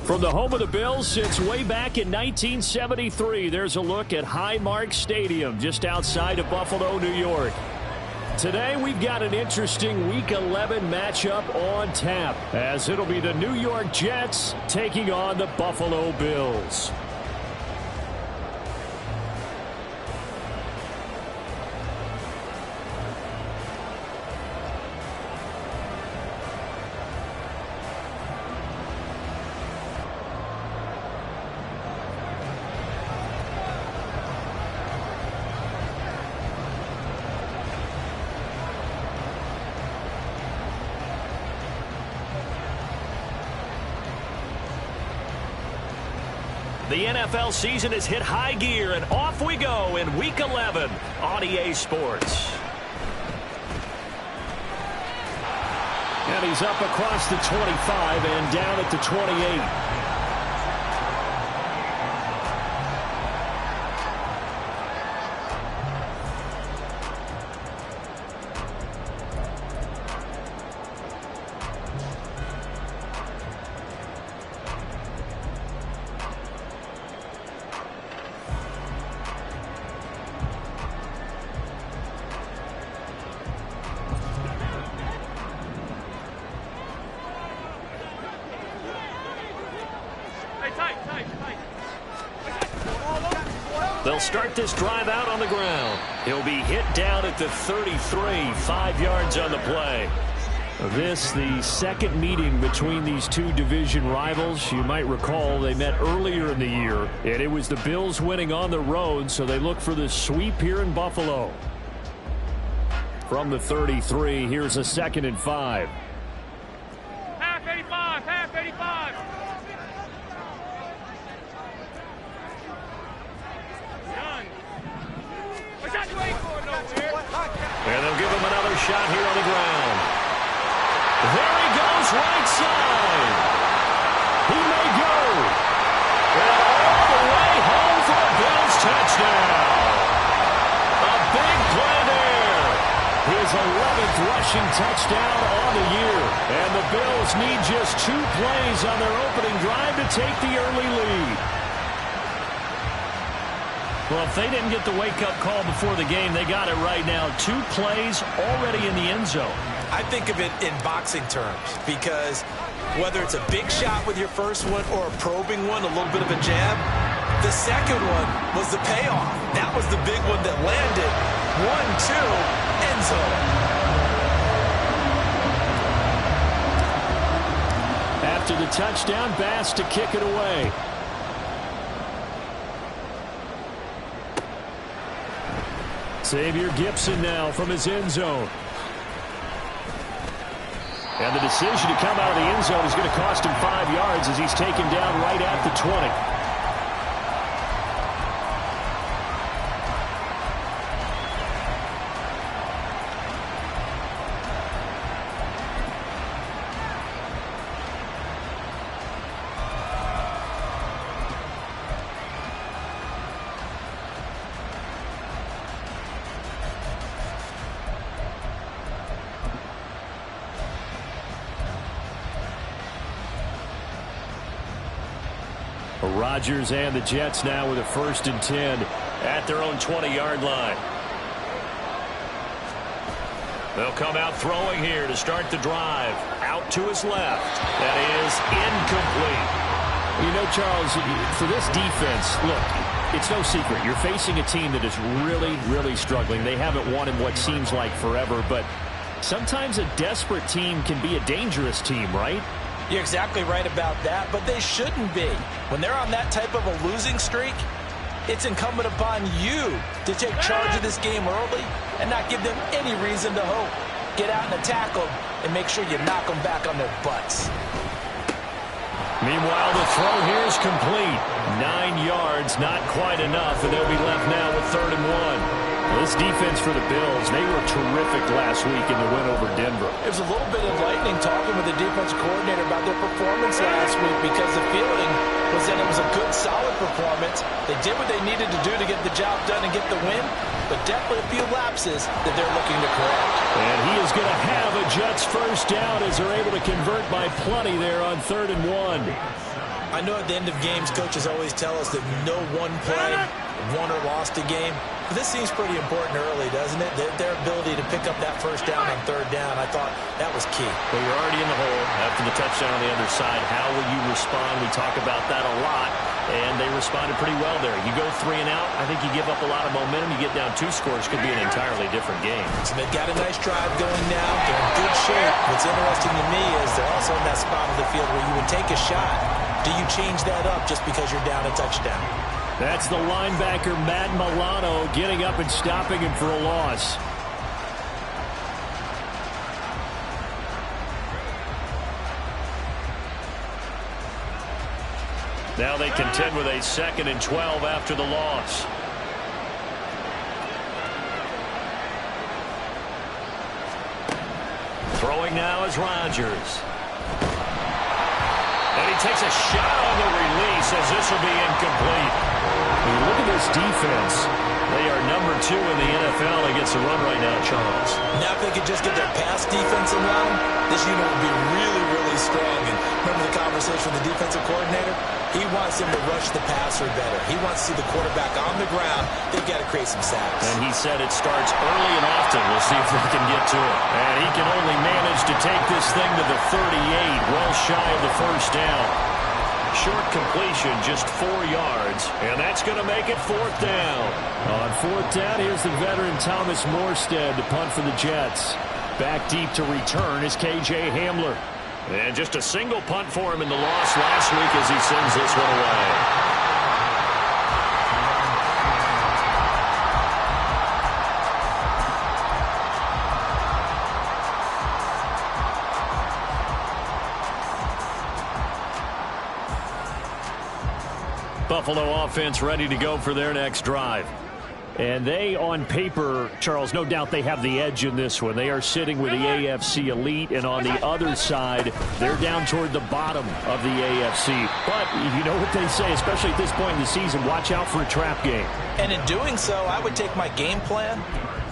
From the home of the Bills since way back in 1973, there's a look at Highmark Stadium just outside of Buffalo, New York. Today, we've got an interesting Week 11 matchup on tap, as it'll be the New York Jets taking on the Buffalo Bills. The NFL season has hit high gear, and off we go in Week 11 on EA Sports. And he's up across the 25 and down at the 28. They'll start this drive out on the ground. He'll be hit down at the 33, 5 yards on the play. This, the second meeting between these two division rivals. You might recall they met earlier in the year, and it was the Bills winning on the road, so they look for the sweep here in Buffalo. From the 33, here's a 2nd and 5. Half 85, half 85. And they'll give him another shot here on the ground. There he goes, right side. He may go. And all the way home for a Bills touchdown. A big play there. His 11th rushing touchdown on the year. And the Bills need just 2 plays on their opening drive to take the early lead. Well, if they didn't get the wake-up call before the game, they got it right now. 2 plays already in the end zone. I think of it in boxing terms because whether it's a big shot with your first one or a probing one, a little bit of a jab, the second one was the payoff. That was the big one that landed. 1-2, end zone. After the touchdown, Bass to kick it away. Xavier Gipson now from his end zone. And the decision to come out of the end zone is going to cost him 5 yards as he's taken down right at the 20. Rodgers and the Jets now with a 1st and 10 at their own 20-yard line. They'll come out throwing here to start the drive. Out to his left. That is incomplete. You know, Charles, for this defense, look, it's no secret. You're facing a team that is really, really struggling. They haven't won in what seems like forever, but sometimes a desperate team can be a dangerous team, right? You're exactly right about that, but they shouldn't be. When they're on that type of a losing streak, it's incumbent upon you to take charge of this game early and not give them any reason to hope. Get out and attack them and make sure you knock them back on their butts. Meanwhile, the throw here is complete. 9 yards, not quite enough, and they'll be left now with 3rd and 1. This defense for the Bills, they were terrific last week in the win over Denver. It was a little bit enlightening talking with the defense coordinator about their performance last week because the feeling was that it was a good, solid performance. They did what they needed to do to get the job done and get the win, but definitely a few lapses that they're looking to correct. And he is going to have a Jets 1st down as they're able to convert by plenty there on 3rd and 1. I know at the end of games, coaches always tell us that no one play won or lost a game. But this seems pretty important early, doesn't it? Their ability to pick up that first down on third down, I thought that was key. Well, you're already in the hole after the touchdown on the other side. How will you respond? We talk about that a lot, and they responded pretty well there. You go 3 and out, I think you give up a lot of momentum. You get down 2 scores, could be an entirely different game. So they've got a nice drive going now. They're in good shape. What's interesting to me is they're also in that spot of the field where you would take a shot. Do you change that up just because you're down a touchdown? That's the linebacker, Matt Milano, getting up and stopping him for a loss. Now they contend with a 2nd and 12 after the loss. Throwing now is Rodgers. And he takes a shot on the release as this will be incomplete. When you look at this defense, they are number 2 in the NFL against the run right now, Charles. Now if they could just get their pass defense in line, this unit would be really, really strong. And remember the conversation with the defensive coordinator? He wants them to rush the passer better. He wants to see the quarterback on the ground. They've got to create some sacks. And he said it starts early and often. We'll see if they can get to it. And he can only manage to take this thing to the 38, well shy of the first down. Short completion, just 4 yards, and that's going to make it 4th down. On 4th down, here's the veteran Thomas Morstead to punt for the Jets. Back deep to return is K.J. Hamler. And just a single punt for him in the loss last week as he sends this one away. Buffalo offense ready to go for their next drive. And they, on paper, Charles, no doubt they have the edge in this one. They are sitting with the AFC elite, and on the other side, they're down toward the bottom of the AFC. But you know what they say, especially at this point in the season, watch out for a trap game. And in doing so, I would take my game plan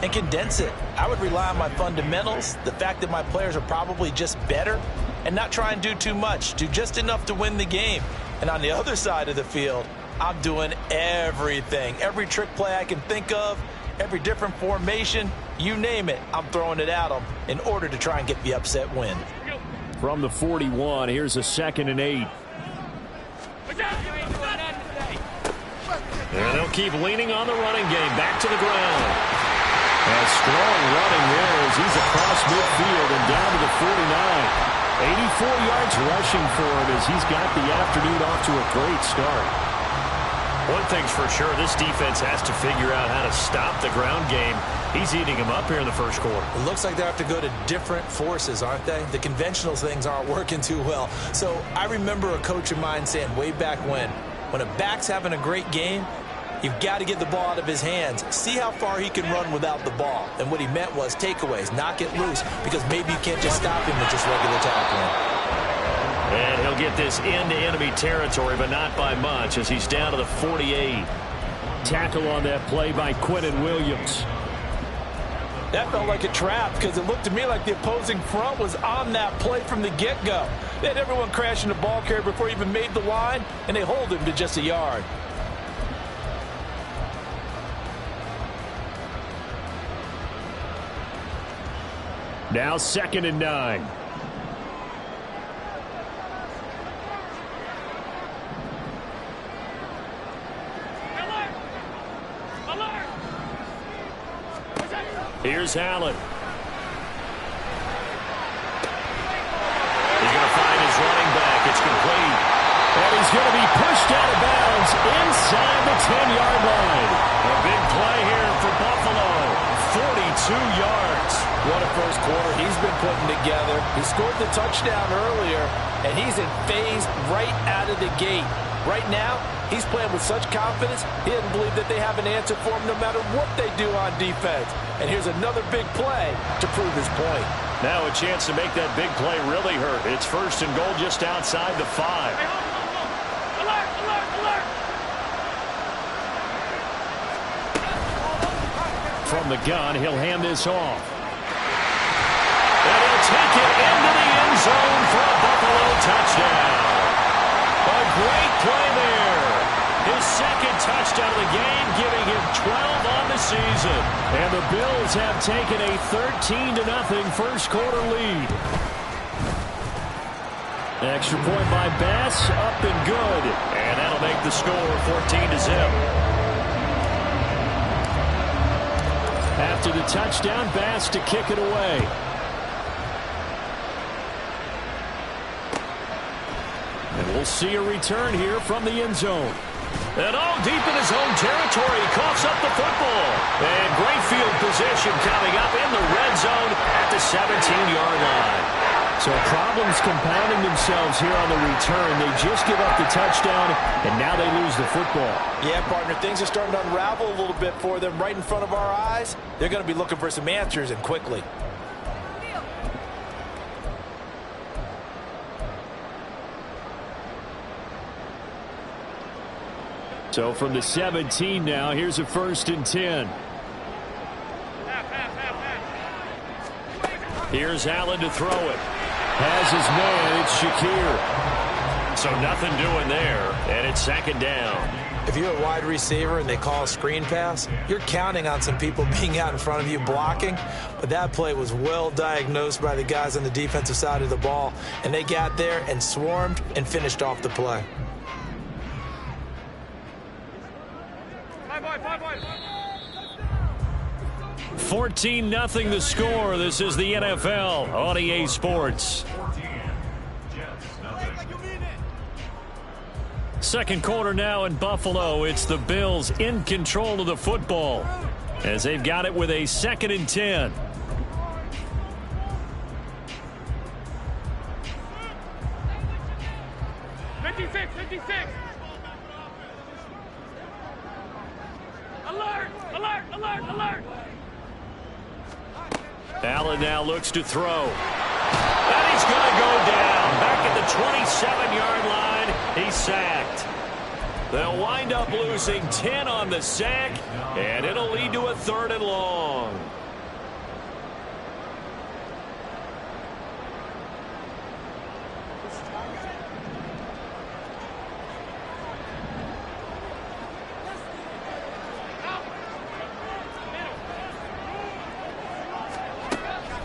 and condense it. I would rely on my fundamentals, the fact that my players are probably just better, and not try and do too much, do just enough to win the game. And on the other side of the field, I'm doing everything. Every trick play I can think of, every different formation, you name it, I'm throwing it at them in order to try and get the upset win. From the 41, here's a 2nd and 8. And they'll keep leaning on the running game. Back to the ground. A strong running there as he's across midfield and down to the 49. 84 yards rushing for him as he's got the afternoon off to a great start. One thing's for sure, this defense has to figure out how to stop the ground game. He's eating them up here in the first quarter. It looks like they have to go to different forces, aren't they? The conventional things aren't working too well. So I remember a coach of mine saying way back when a back's having a great game, you've got to get the ball out of his hands. See how far he can run without the ball. And what he meant was takeaways, knock it loose, because maybe you can't just stop him with just regular tackling. And he'll get this into enemy territory, but not by much as he's down to the 48. Tackle on that play by Quinnen Williams. That felt like a trap because it looked to me like the opposing front was on that play from the get-go. They had everyone crashing the ball carrier before he even made the line, and they hold him to just a yard. Now 2nd and 9. Here's Allen. He's going to find his running back. It's complete. And he's going to be pushed out of bounds inside the 10-yard line. A big play here for Buffalo. 42 yards. What a first quarter he's been putting together. He scored the touchdown earlier, and he's in phase right out of the gate. Right now, he's playing with such confidence, he doesn't believe that they have an answer for him no matter what they do on defense. And here's another big play to prove his point. Now a chance to make that big play really hurt. It's 1st and goal just outside the 5. Alert, alert, alert! From the gun, he'll hand this off. And he'll take it into the end zone for a Buffalo touchdown. A great play there. His second touchdown of the game, giving him 12 on the season. And the Bills have taken a 13-0 first quarter lead. Extra point by Bass, up and good. And that'll make the score 14-0. After the touchdown, Bass to kick it away. And we'll see a return here from the end zone. And all deep in his own territory, he coughs up the football. And great field position coming up in the red zone at the 17-yard line. So problems compounding themselves here on the return. They just give up the touchdown, and now they lose the football. Yeah, partner, things are starting to unravel a little bit for them right in front of our eyes. They're going to be looking for some answers, and quickly. So from the 17 now, here's a 1st and 10. Here's Allen to throw it. Has his man, it's Shakir. So nothing doing there, and it's 2nd down. If you're a wide receiver and they call a screen pass, you're counting on some people being out in front of you blocking. But that play was well diagnosed by the guys on the defensive side of the ball, and they got there and swarmed and finished off the play. 14-0 the score. This is the NFL on EA Sports. Second quarter now in Buffalo. It's the Bills in control of the football as they've got it with a 2nd and 10. Allen now looks to throw. And he's going to go down. Back at the 27-yard line. He's sacked. They'll wind up losing 10 on the sack, and it'll lead to a 3rd and long.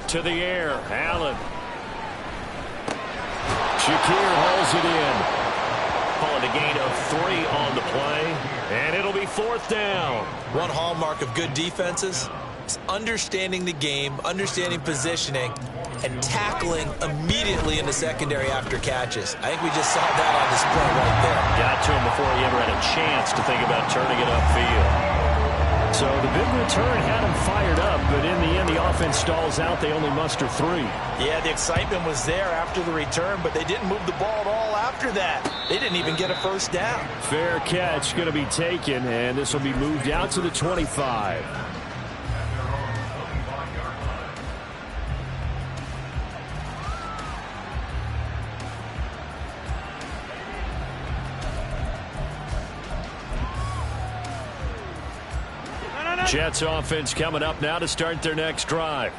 To the air, Allen. Shakir hauls it in. Calling a gain of 3 on the play, and it'll be 4th down. One hallmark of good defenses is understanding the game, understanding positioning, and tackling immediately in the secondary after catches. I think we just saw that on display right there. Got to him before he ever had a chance to think about turning it upfield. So the big return had him fired up, but in the end, the offense stalls out. They only muster 3. Yeah, the excitement was there after the return, but they didn't move the ball at all after that. They didn't even get a 1st down. Fair catch going to be taken, and this will be moved out to the 25. Jets offense coming up now to start their next drive.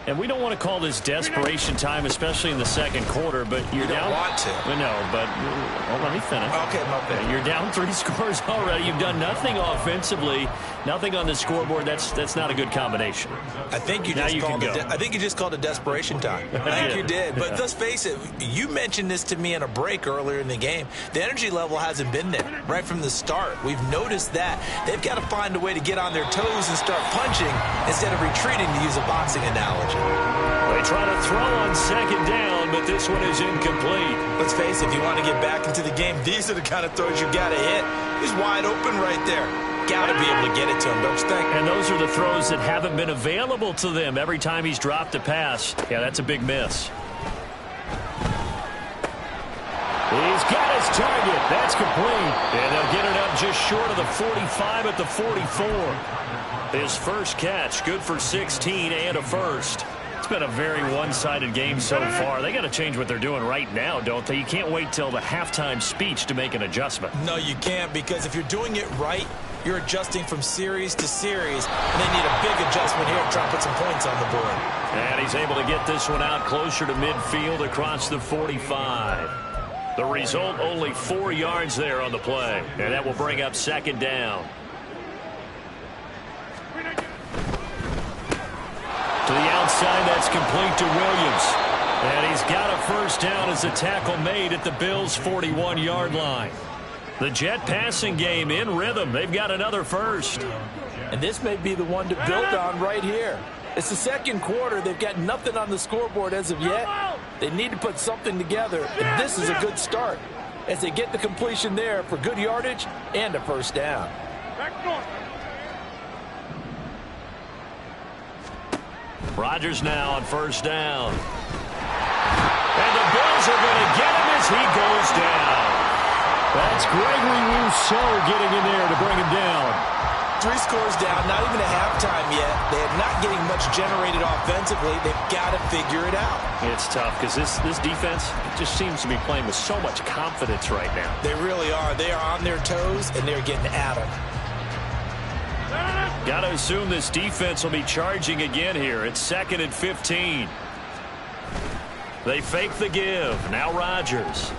And we don't want to call this desperation time, especially in the second quarter, but you're down. You don't want to. No, but well, let me finish. Okay, my bad. You're down 3 scores already. You've done nothing offensively, nothing on the scoreboard. That's not a good combination. I think you just called it desperation time. I think you did. But let's face it, you mentioned this to me in a break earlier in the game. The energy level hasn't been there right from the start. We've noticed that. They've got to find a way to get on their toes and start punching instead of retreating, to use a boxing analogy. They try to throw on 2nd down, but this one is incomplete. Let's face it, if you want to get back into the game, these are the kind of throws you got to hit. He's wide open right there. Got to be able to get it to him, don't you think? And those are the throws that haven't been available to them every time he's dropped a pass. Yeah, that's a big miss. He's got his target. That's complete. And they'll get it up just short of the 45 at the 44. His first catch, good for 16 and a 1st. It's been a very one-sided game so far. They got to change what they're doing right now, don't they? You can't wait till the halftime speech to make an adjustment. No, you can't, because if you're doing it right, you're adjusting from series to series, and they need a big adjustment here to try to put some points on the board. And he's able to get this one out closer to midfield across the 45. The result, only 4 yards there on the play. And that will bring up second down. To the outside, that's complete to Williams. And he's got a first down as a tackle made at the Bills' 41-yard line. The Jet passing game in rhythm. They've got another first. And this may be the one to build on right here. It's the second quarter. They've got nothing on the scoreboard as of yet. They need to put something together, and this is a good start as they get the completion there for good yardage and a first down. Rodgers now on first down. And the Bills are going to get him as he goes down. That's Gregory Rousseau getting in there to bring him down. 3 scores down, not even a halftime yet. They are not getting much generated offensively. They've got to figure it out. It's tough because this defense just seems to be playing with so much confidence right now. They really are. They are on their toes, and they're getting at them. Got to assume this defense will be charging again here. It's 2nd and 15. They fake the give. Now Rodgers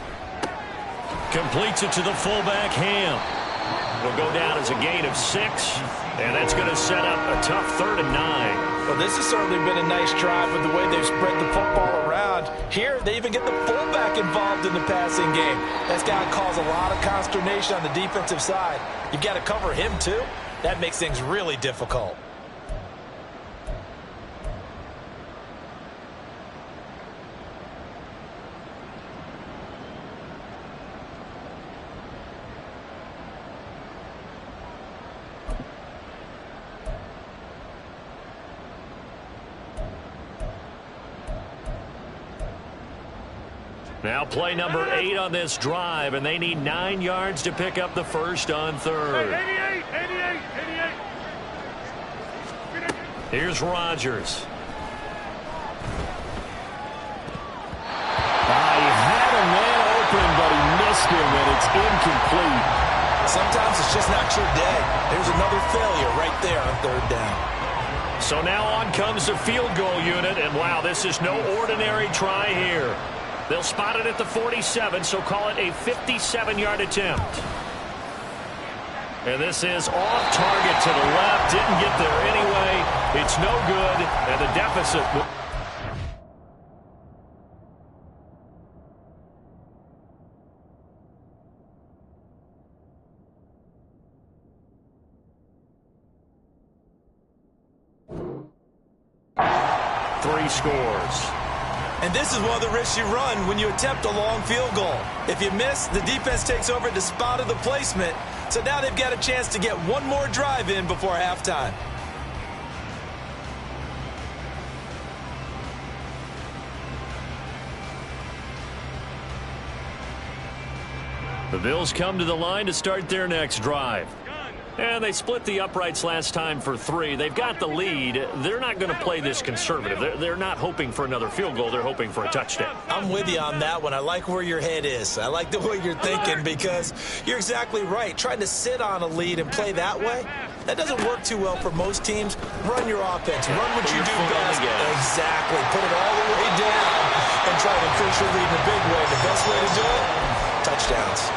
completes it to the fullback, Ham. Will go down as a gain of 6, and that's going to set up a tough 3rd and 9. Well, this has certainly been a nice drive with the way they've spread the football around. Here, they even get the fullback involved in the passing game. That's got to cause a lot of consternation on the defensive side. You've got to cover him, too. That makes things really difficult. Now play number 8 on this drive, and they need 9 yards to pick up the first on 3rd. 88. Here's Rodgers. He had a man open, but he missed him, and it's incomplete. Sometimes it's just not your day. There's another failure right there on 3rd down. So now on comes the field goal unit, and wow, this is no ordinary try here. They'll spot it at the 47, so call it a 57-yard attempt. And this is off target to the left. Didn't get there anyway. It's no good, and the deficit. Three scores. And this is one of the risks you run when you attempt a long field goal. If you miss, the defense takes over the spot of the placement. So now they've got a chance to get one more drive in before halftime. The Bills come to the line to start their next drive. And they split the uprights last time for 3. They've got the lead. They're not going to play this conservative. They're not hoping for another field goal. They're hoping for a touchdown. I'm with you on that one. I like where your head is. I like the way you're thinking because you're exactly right. Trying to sit on a lead and play that way, that doesn't work too well for most teams. Run your offense. Run what you do best. Exactly. Put it all the way down and try to increase your lead in a big way. The best way to do it, touchdowns.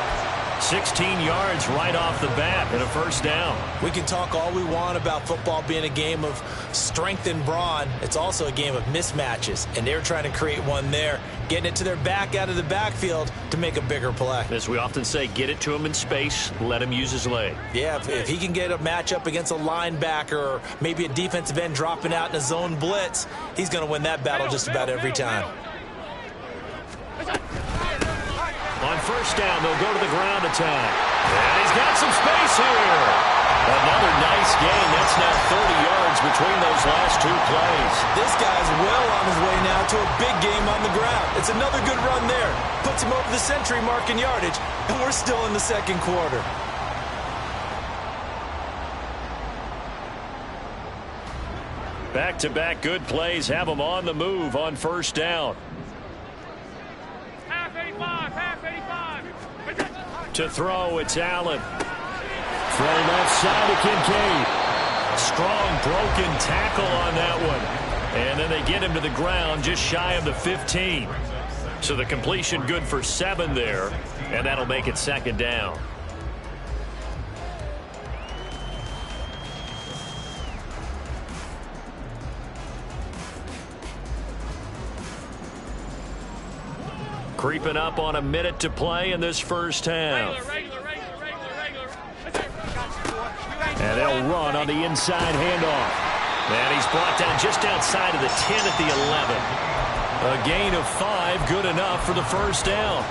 16 yards right off the bat and a first down. We can talk all we want about football being a game of strength and brawn. It's also a game of mismatches, and they're trying to create one there, getting it to their back out of the backfield to make a bigger play. As we often say, get it to him in space, let him use his leg. Yeah, if he can get a matchup against a linebacker or maybe a defensive end dropping out in a zone blitz, he's going to win that battle just about every time. On first down, they'll go to the ground attack. And he's got some space here. Another nice gain. That's now 30 yards between those last 2 plays. This guy's well on his way now to a big game on the ground. It's another good run there. Puts him over the century mark in yardage, and we're still in the second quarter. Back-to-back good plays have them on the move on first down. To throw, it's Allen. Throw left side to Kincaid. Strong broken tackle on that one. And then they get him to the ground just shy of the 15. So the completion good for 7 there, and that'll make it 2nd down. Creeping up on a minute to play in this first half. And they'll run on the inside handoff. And he's brought down just outside of the 10 at the 11. A gain of 5, good enough for the first down.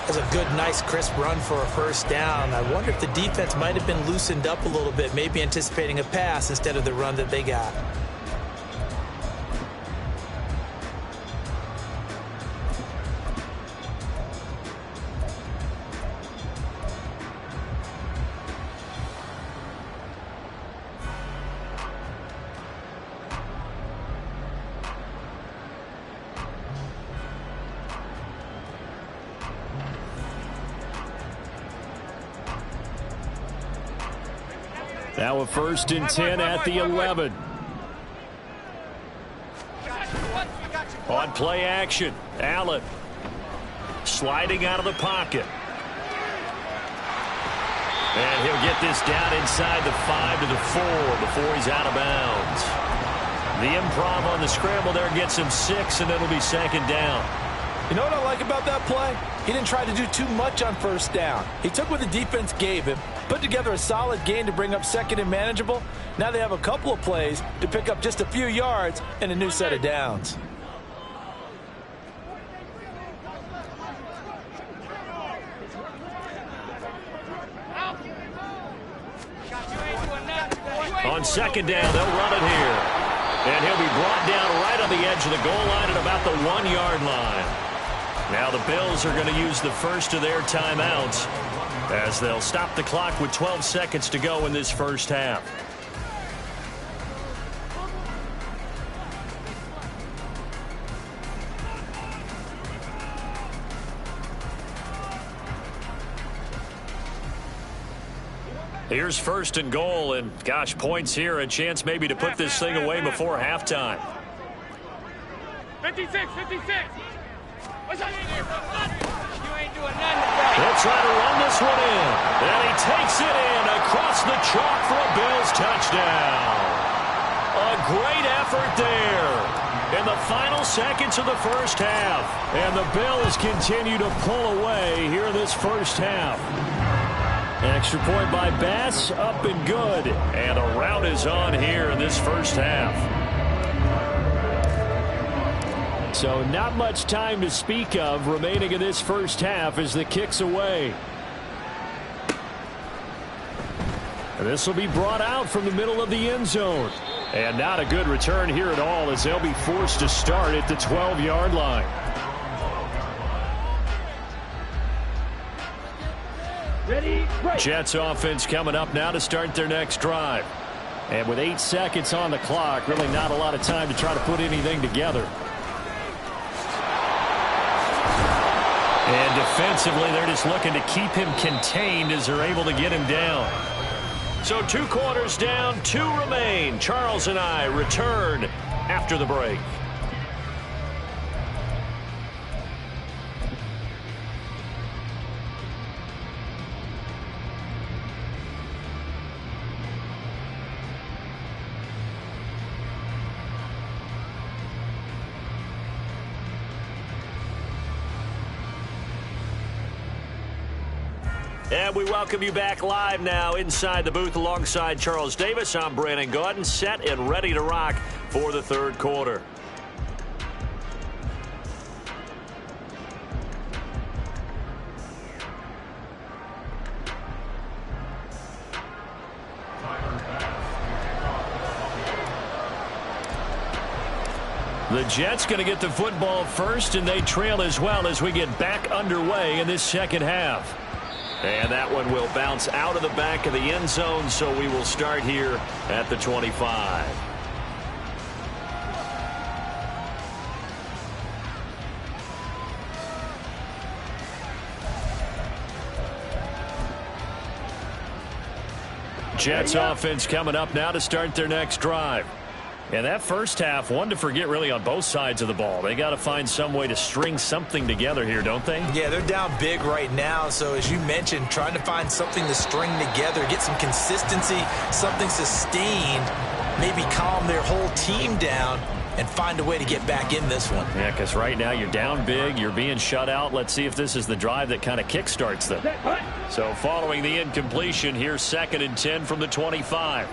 That's a good, nice, crisp run for a first down. I wonder if the defense might have been loosened up a little bit, maybe anticipating a pass instead of the run that they got. Now a 1st and 10 at the 11. On play action, Allen sliding out of the pocket. And he'll get this down inside the 5 to the 4 before he's out of bounds. The improv on the scramble there gets him 6, and it'll be 2nd down. You know what I like about that play? He didn't try to do too much on first down. He took what the defense gave him, put together a solid gain to bring up 2nd and manageable. Now they have a couple of plays to pick up just a few yards and a new set of downs. On 2nd down, they'll run it here. And he'll be brought down right on the edge of the goal line at about the 1-yard line. Now the Bills are going to use the first of their timeouts as they'll stop the clock with 12 seconds to go in this first half. Here's 1st and goal, and gosh, points here, a chance maybe to put this thing away before halftime. 56, 56. What's that? You ain't doing nothing. They'll try to run this one in. And he takes it in across the chalk for a Bills touchdown. A great effort there in the final seconds of the first half. And the Bills continue to pull away here in this first half. Extra point by Bass, up and good. And a rout is on here in this first half. So not much time to speak of remaining in this first half as the kick's away. And this will be brought out from the middle of the end zone. And not a good return here at all as they'll be forced to start at the 12-yard line. Ready, break. Jets offense coming up now to start their next drive. And with 8 seconds on the clock, really not a lot of time to try to put anything together. And defensively, they're just looking to keep him contained as they're able to get him down. So 2 quarters down, 2 remain. Charles and I return after the break. And we welcome you back live now inside the booth alongside Charles Davis. I'm Brandon Gaudin, set and ready to rock for the 3rd quarter. The Jets going to get the football first, and they trail as well as we get back underway in this second half. And that one will bounce out of the back of the end zone, so we will start here at the 25. Jets offense coming up now to start their next drive. And that first half, one to forget really on both sides of the ball. They got to find some way to string something together here, don't they? Yeah, they're down big right now. So as you mentioned, trying to find something to string together, get some consistency, something sustained, maybe calm their whole team down and find a way to get back in this one. Yeah, because right now you're down big, you're being shut out. Let's see if this is the drive that kind of kickstarts them. So following the incompletion, here's 2nd and 10 from the 25.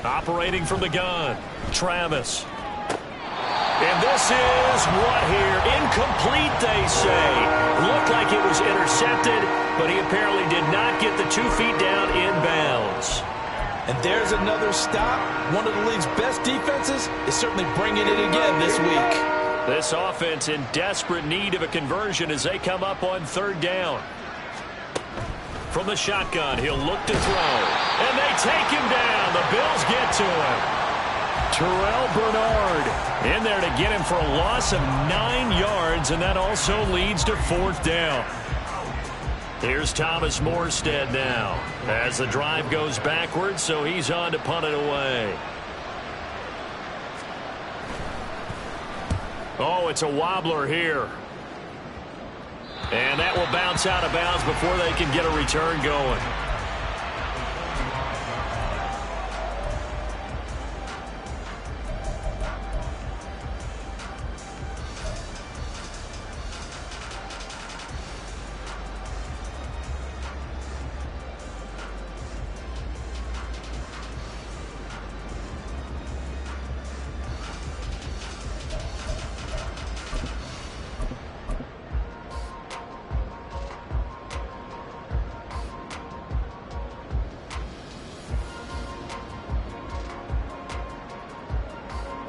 Operating from the gun, Travis. And this is what here? Incomplete, they say. Looked like it was intercepted, but he apparently did not get the 2 feet down in bounds. And there's another stop. One of the league's best defenses is certainly bringing it again this week. This offense in desperate need of a conversion as they come up on 3rd down. From the shotgun, he'll look to throw. And they take him down. The Bills get to him. Terrell Bernard in there to get him for a loss of 9 yards, and that also leads to 4th down. Here's Thomas Morstead now as the drive goes backwards, so he's on to punt it away. Oh, it's a wobbler here. And that will bounce out of bounds before they can get a return going.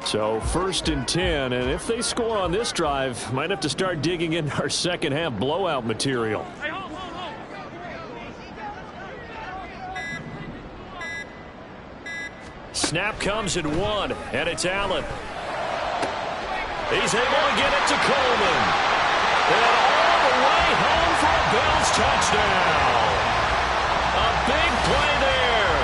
So 1st and 10, and if they score on this drive, might have to start digging in our second half blowout material. Snap comes in 1, and it's Allen. He's able to get it to Coleman. And all the way home for a Bills touchdown. A big play there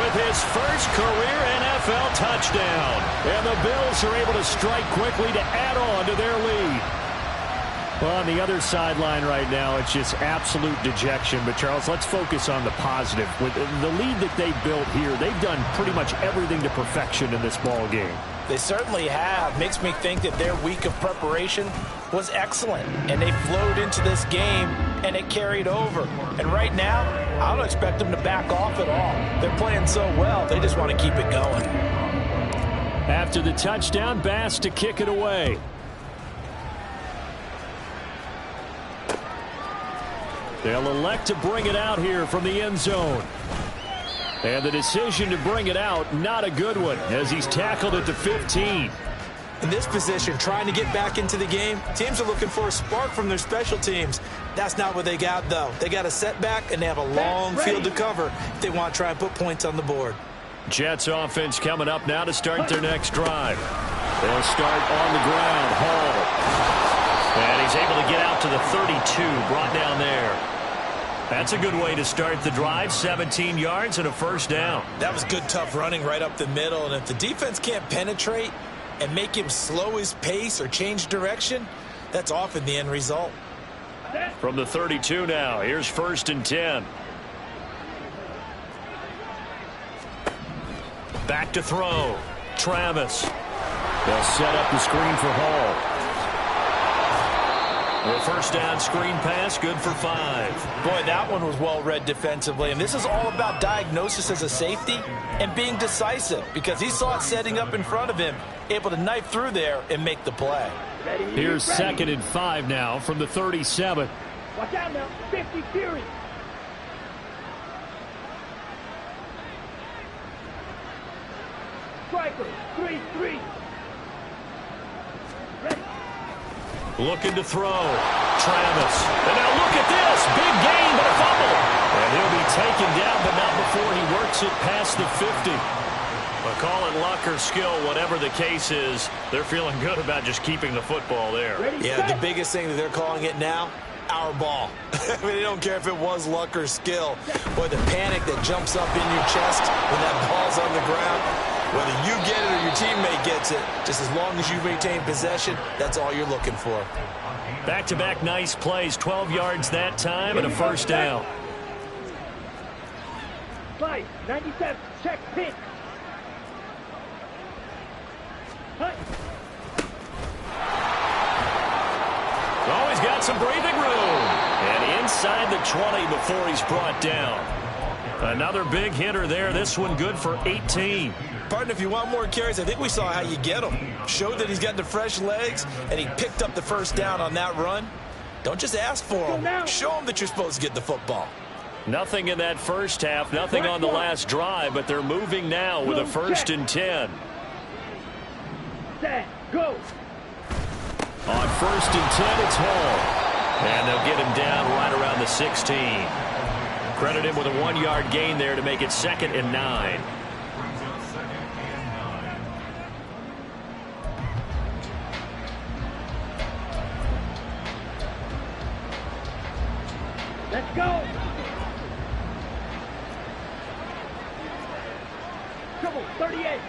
with his first career NFL touchdown. And the Bills are able to strike quickly to add on to their lead. Well, on the other sideline right now, it's just absolute dejection. But, Charles, let's focus on the positive. With the lead that they built here, they've done pretty much everything to perfection in this ball game. They certainly have. Makes me think that their week of preparation was excellent. And they flowed into this game, and it carried over. And right now, I don't expect them to back off at all. They're playing so well, they just want to keep it going. After the touchdown, Bass to kick it away. They'll elect to bring it out here from the end zone. And the decision to bring it out, not a good one, as he's tackled at the 15. In this position, trying to get back into the game, teams are looking for a spark from their special teams. That's not what they got, though. They got a setback, and they have a long field to cover if they want to try and put points on the board. Jets offense coming up now to start their next drive. They'll start on the ground. Hall. And he's able to get out to the 32, brought down there. That's a good way to start the drive. 17 yards and a 1st down. That was good, tough running right up the middle. And if the defense can't penetrate and make him slow his pace or change direction, that's often the end result. From the 32 now, here's 1st and 10. Back to throw. Travis. They'll set up the screen for Hall. The 1st down screen pass, good for 5. Boy, that one was well read defensively. And this is all about diagnosis as a safety and being decisive, because he saw it setting up in front of him, able to knife through there and make the play. Here's 2nd and 5 now from the 37. Watch out now, 50 Fury. Striker, 3-3. Looking to throw. Travis. And now look at this. Big gain, but a fumble. And he'll be taken down, but not before he works it past the 50. Well, call it luck or skill, whatever the case is, they're feeling good about just keeping the football there. Yeah, the biggest thing that they're calling it now, our ball. I mean, they don't care if it was luck or skill. Boy, the panic that jumps up in your chest when that ball's on the ground, Whether you get it or your teammate gets it, just as long as you maintain possession, that's all you're looking for. Back-to-back nice plays, 12 yards that time and a first down. 97, check, pin. Oh, he's got some breathing room. And inside the 20 before he's brought down. Another big hitter there. This one good for 18. Partner, if you want more carries, I think we saw how you get him. Showed that he's got the fresh legs, and he picked up the first down on that run. Don't just ask for him. Show him that you're supposed to get the football. Nothing in that first half, nothing on the last drive, but they're moving now with a 1st and 10. Set, go. On 1st and 10, it's Hall. And they'll get him down right around the 16. Credit him with a 1-yard gain there to make it 2nd and 9. Let's go. Trouble, 38.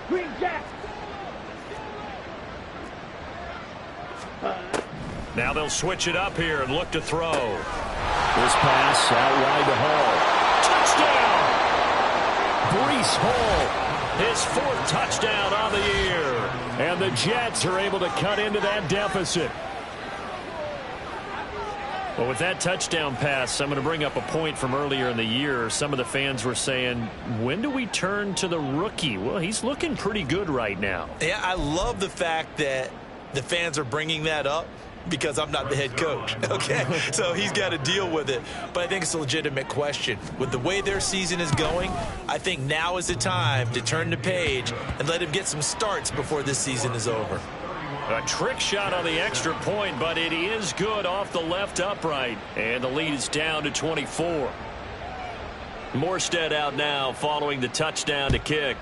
Green Jack. Now they'll switch it up here and look to throw. This pass out wide to Hall. Touchdown! Breece Hall, his 4th touchdown on the year. And the Jets are able to cut into that deficit. Well, with that touchdown pass, I'm going to bring up a point from earlier in the year. Some of the fans were saying, when do we turn to the rookie? Well, he's looking pretty good right now. Yeah, I love the fact that the fans are bringing that up because I'm not the head coach, okay? So he's got to deal with it. But I think it's a legitimate question. With the way their season is going, I think now is the time to turn the page and let him get some starts before this season is over. A trick shot on the extra point, but it is good off the left upright. And the lead is down to 24. Morstead out now following the touchdown to kick.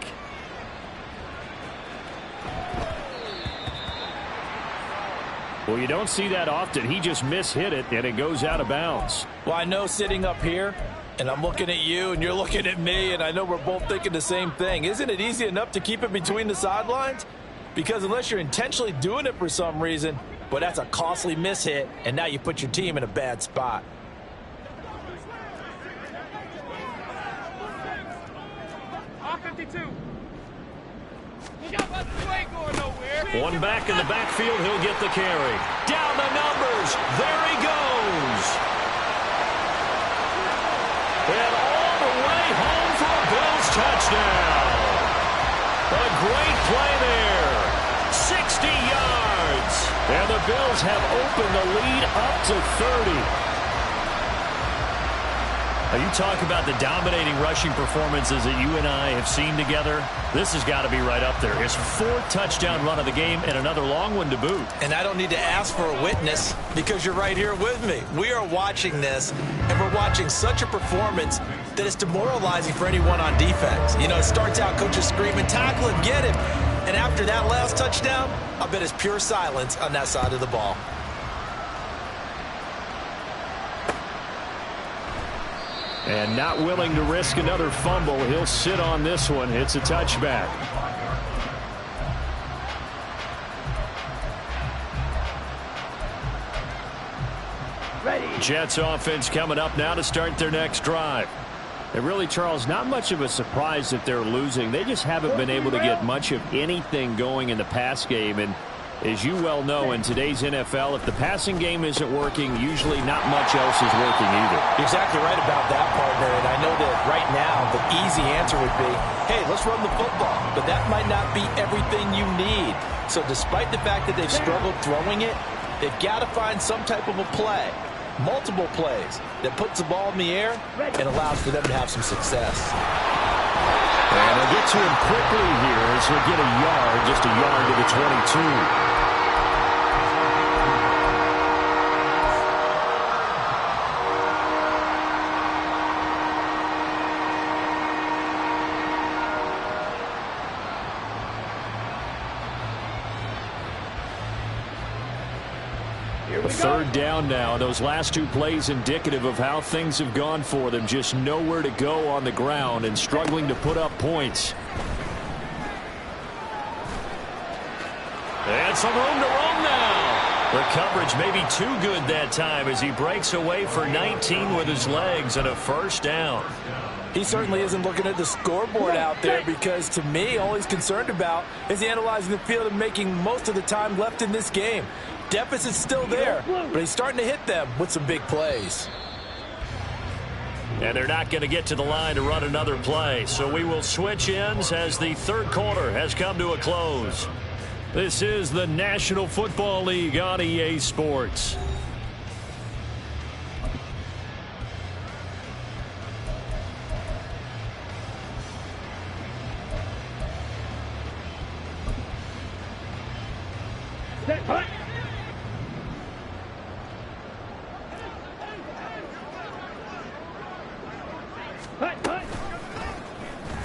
Well, you don't see that often. He just mishit it, and it goes out of bounds. Well, I know sitting up here, and I'm looking at you, and you're looking at me, and I know we're both thinking the same thing. Isn't it easy enough to keep it between the sidelines? Because unless you're intentionally doing it for some reason, well, that's a costly mishit, and now you put your team in a bad spot. One back in the backfield, he'll get the carry. Down the numbers. There he goes. And all the way home for a Bills touchdown. A great play there. 60 yards. And the Bills have opened the lead up to 30. Now, you talk about the dominating rushing performances that you and I have seen together. This has got to be right up there. His 4th touchdown run of the game and another long one to boot. And I don't need to ask for a witness because you're right here with me. We are watching this, and we're watching such a performance that it's demoralizing for anyone on defense. You know, it starts out coaches screaming, tackle him, get him. And after that last touchdown, I bet it's pure silence on that side of the ball. And not willing to risk another fumble. He'll sit on this one. It's a touchback. Ready. Jets offense coming up now to start their next drive. And really, Charles, not much of a surprise that they're losing. They just haven't been able to get much of anything going in the pass game. And as you well know, in today's NFL, if the passing game isn't working, usually not much else is working either. You're exactly right about that, partner. And I know that right now the easy answer would be, hey, let's run the football. But that might not be everything you need. So despite the fact that they've struggled throwing it, they've got to find some type of a play, multiple plays, that puts the ball in the air and allows for them to have some success. And they'll get to him quickly here as he'll get a yard, just a yard to the 22. third down now. Those last two plays indicative of how things have gone for them. Just nowhere to go on the ground and struggling to put up points. And some room to roam now. The coverage may be too good that time as he breaks away for 19 with his legs and a first down. He certainly isn't looking at the scoreboard out there because, to me, all he's concerned about is analyzing the field and making most of the time left in this game. Deficit's still there, but he's starting to hit them with some big plays. And they're not going to get to the line to run another play, so we will switch ends as the third quarter has come to a close. This is the National Football League on EA Sports.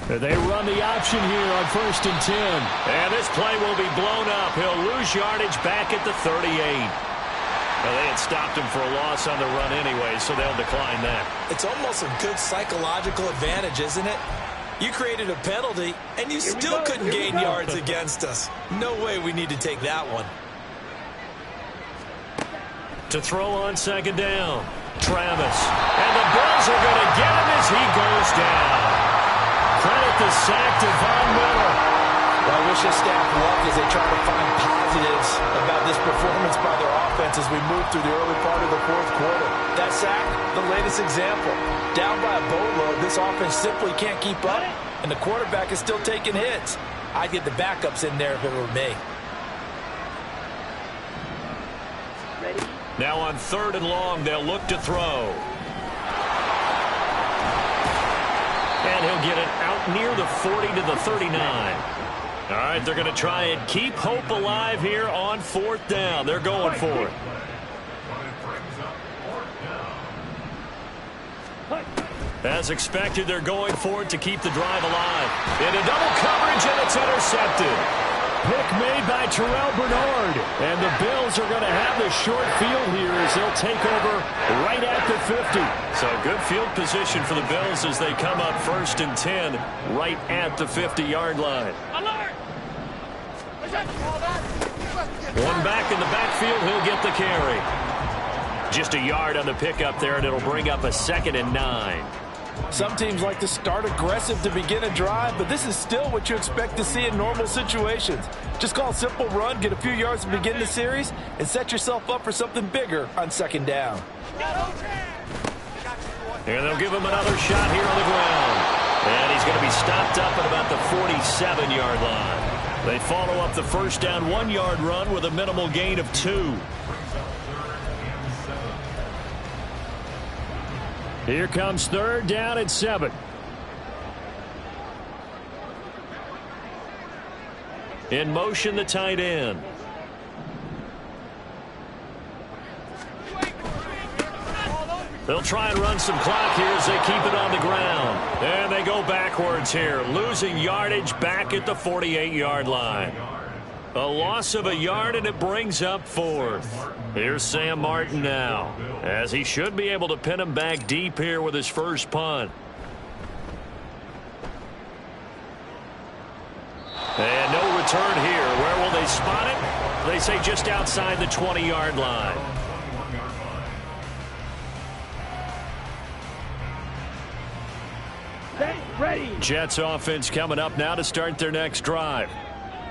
They run the option here on 1st and 10. And this play will be blown up. He'll lose yardage back at the 38. Well, they had stopped him for a loss on the run anyway, so they'll decline that. It's almost a good psychological advantage, isn't it? You created a penalty, and you still couldn't gain yards against us. No way we need to take that one. To throw on second down, Travis. And the Bills are going to get him as he goes down. Credit the sack to Von Miller. Well, I wish this staff luck as they try to find positives about this performance by their offense as we move through the early part of the fourth quarter. That sack, the latest example. Down by a boatload, this offense simply can't keep up, and the quarterback is still taking hits. I'd get the backups in there if it were me. Now on 3rd and long, they'll look to throw. And he'll get it out near the 40 to the 39. All right, they're going to try and keep hope alive here on 4th down. They're going for it. As expected, they're going for it to keep the drive alive. Into double coverage, and it's intercepted. Pick made by Terrell Bernard. And the Bills are going to have the short field here as they'll take over right at the 50. So good field position for the Bills as they come up 1st and 10 right at the 50-yard line. Alert! One back in the backfield, he'll get the carry. Just a yard on the pickup there, and it'll bring up a 2nd and 9. Some teams like to start aggressive to begin a drive, but this is still what you expect to see in normal situations. Just call a simple run, get a few yards to begin the series, and set yourself up for something bigger on 2nd down. And they'll give him another shot here on the ground. And he's going to be stopped up at about the 47-yard line. They follow up the first down 1-yard run with a minimal gain of 2. Here comes 3rd down and 7. In motion, the tight end. They'll try and run some clock here as they keep it on the ground. And they go backwards here, losing yardage back at the 48-yard line. A loss of a yard, and it brings up 4th. Here's Sam Martin now, as he should be able to pin him back deep here with his first punt. And no return here. Where will they spot it? They say just outside the 20-yard line. Ready. Jets offense coming up now to start their next drive.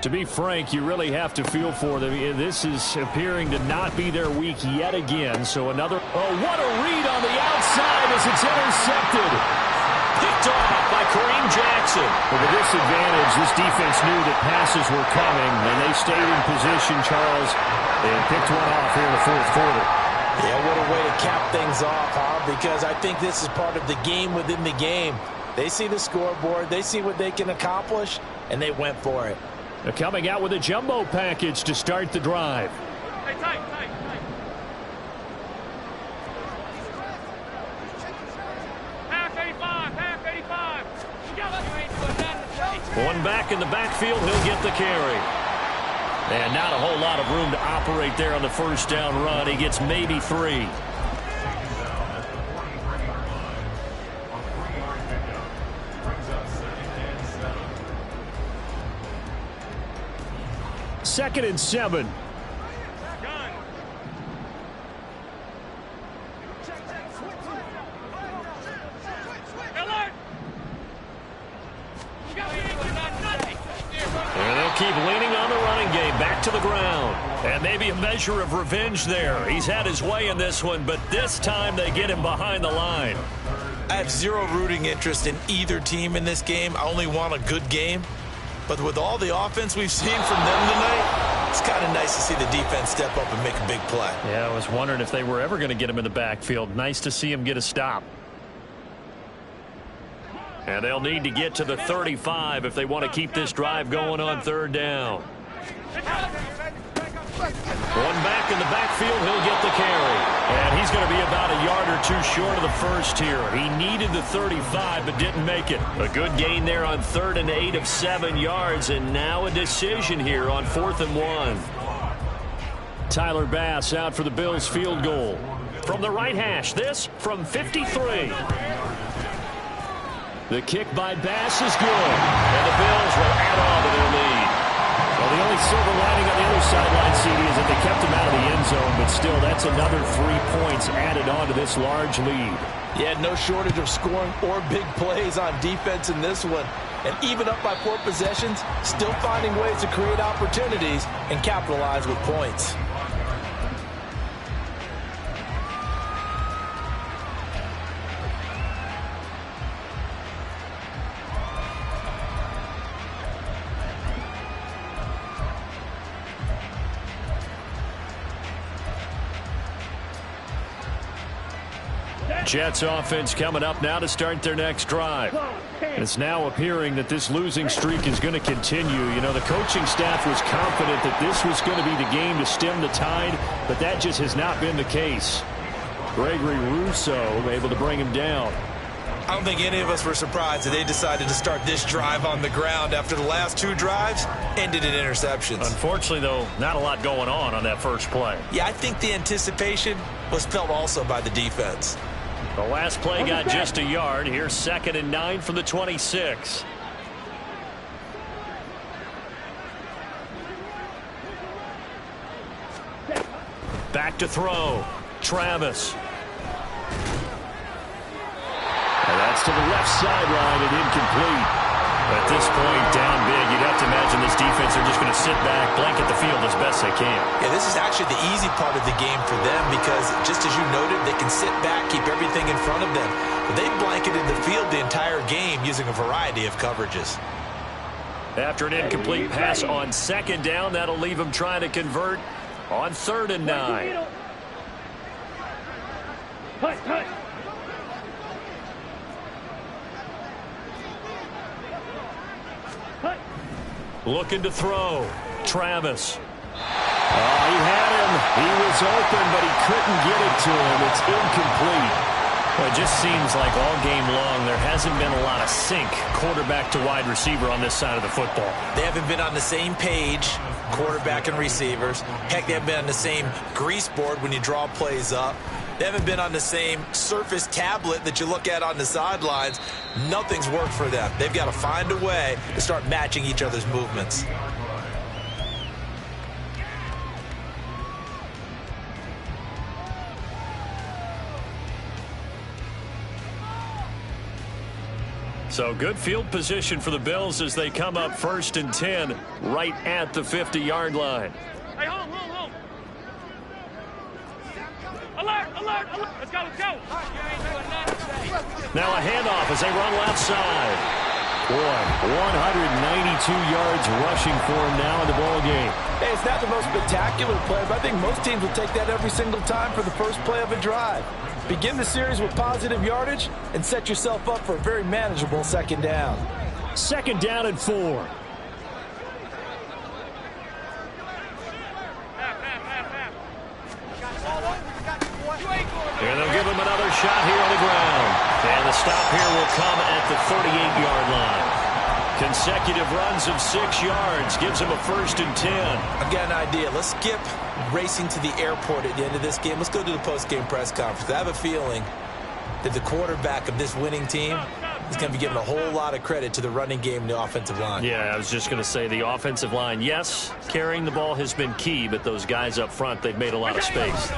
To be frank, you really have to feel for them. This is appearing to not be their week yet again. So another... Oh, what a read on the outside as it's intercepted. Picked off by Kareem Jackson. But with this advantage, this defense knew that passes were coming, and they stayed in position, Charles, and picked one off here in the fourth quarter. Yeah, what a way to cap things off, huh? Because I think this is part of the game within the game. They see the scoreboard, they see what they can accomplish, and they went for it. They're coming out with a jumbo package to start the drive. Hey, tight. Half 85. You ain't doing nothing. One back in the backfield, he'll get the carry. And not a whole lot of room to operate there on the first down run. He gets maybe 3. Second and 7. And they'll keep leaning on the running game. Back to the ground. And maybe a measure of revenge there. He's had his way in this one, but this time they get him behind the line. I have zero rooting interest in either team in this game. I only want a good game. But with all the offense we've seen from them tonight, it's kind of nice to see the defense step up and make a big play. Yeah, I was wondering if they were ever going to get him in the backfield. Nice to see him get a stop. And they'll need to get to the 35 if they want to keep this drive going on third down. One back in the backfield, he'll get the carry. And he's going to be about a yard or 2 short of the first here. He needed the 35 but didn't make it. A good gain there on 3rd and 8 of 7 yards. And now a decision here on 4th and 1. Tyler Bass out for the Bills field goal. From the right hash, this from 53. The kick by Bass is good. And the Bills will add on to their lead. Well, the only silver lining on the other sideline, CD, is that they kept him out of the end zone, but still, that's another 3 points added on to this large lead. Yeah, no shortage of scoring or big plays on defense in this one. And even up by 4 possessions, still finding ways to create opportunities and capitalize with points. Jets offense coming up now to start their next drive. And it's now appearing that this losing streak is going to continue. You know, the coaching staff was confident that this was going to be the game to stem the tide, but that just has not been the case. Gregory Rousseau able to bring him down. I don't think any of us were surprised that they decided to start this drive on the ground after the last 2 drives ended in interceptions. Unfortunately, though, not a lot going on that first play. Yeah, I think the anticipation was felt also by the defense. The last play got just a yard. Here's 2nd and 9 from the 26. Back to throw. Travis. And that's to the left sideline and incomplete. At this point, down big, you'd have to imagine this defense are just going to sit back, blanket the field as best they can. Yeah, this is actually the easy part of the game for them because, just as you noted, they can sit back, keep everything in front of them. But they blanketed the field the entire game using a variety of coverages. After an incomplete pass on 2nd down, that'll leave them trying to convert on 3rd and 9. Looking to throw. Travis. He had him. He was open, but he couldn't get it to him. It's incomplete. Well, it just seems like all game long there hasn't been a lot of sync quarterback to wide receiver on this side of the football. They haven't been on the same page, quarterback and receivers. Heck, they haven't been on the same grease board when you draw plays up. They haven't been on the same Surface tablet that you look at on the sidelines. Nothing's worked for them. They've got to find a way to start matching each other's movements. So good field position for the Bills as they come up 1st and 10 right at the 50-yard line. Hey, hold on. Alert, alert, alert. Let's go, let's go. You ain't doing nothing today. Now a handoff as they run left side. Boy, 192 yards rushing for him now in the ball game. Hey, it's not the most spectacular play, but I think most teams will take that every single time for the first play of a drive. Begin the series with positive yardage and set yourself up for a very manageable 2nd down. 2nd down and 4. And they'll give him another shot here on the ground. And the stop here will come at the 38-yard line. Consecutive runs of 6 yards gives him a 1st and 10. I've got an idea. Let's skip racing to the airport at the end of this game. Let's go to the post-game press conference. I have a feeling that the quarterback of this winning team is going to be given a whole lot of credit to the running game and the offensive line. Yeah, I was just going to say the offensive line, yes, carrying the ball has been key, but those guys up front, they've made a lot of space.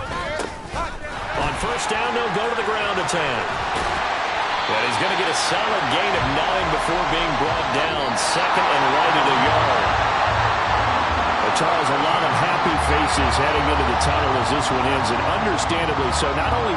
On 1st down, they'll go to the ground attack. And he's going to get a solid gain of 9 before being brought down. 2nd and right at a yard. Well, Charles, a lot of happy faces heading into the tunnel as this one ends, and understandably so. Not only did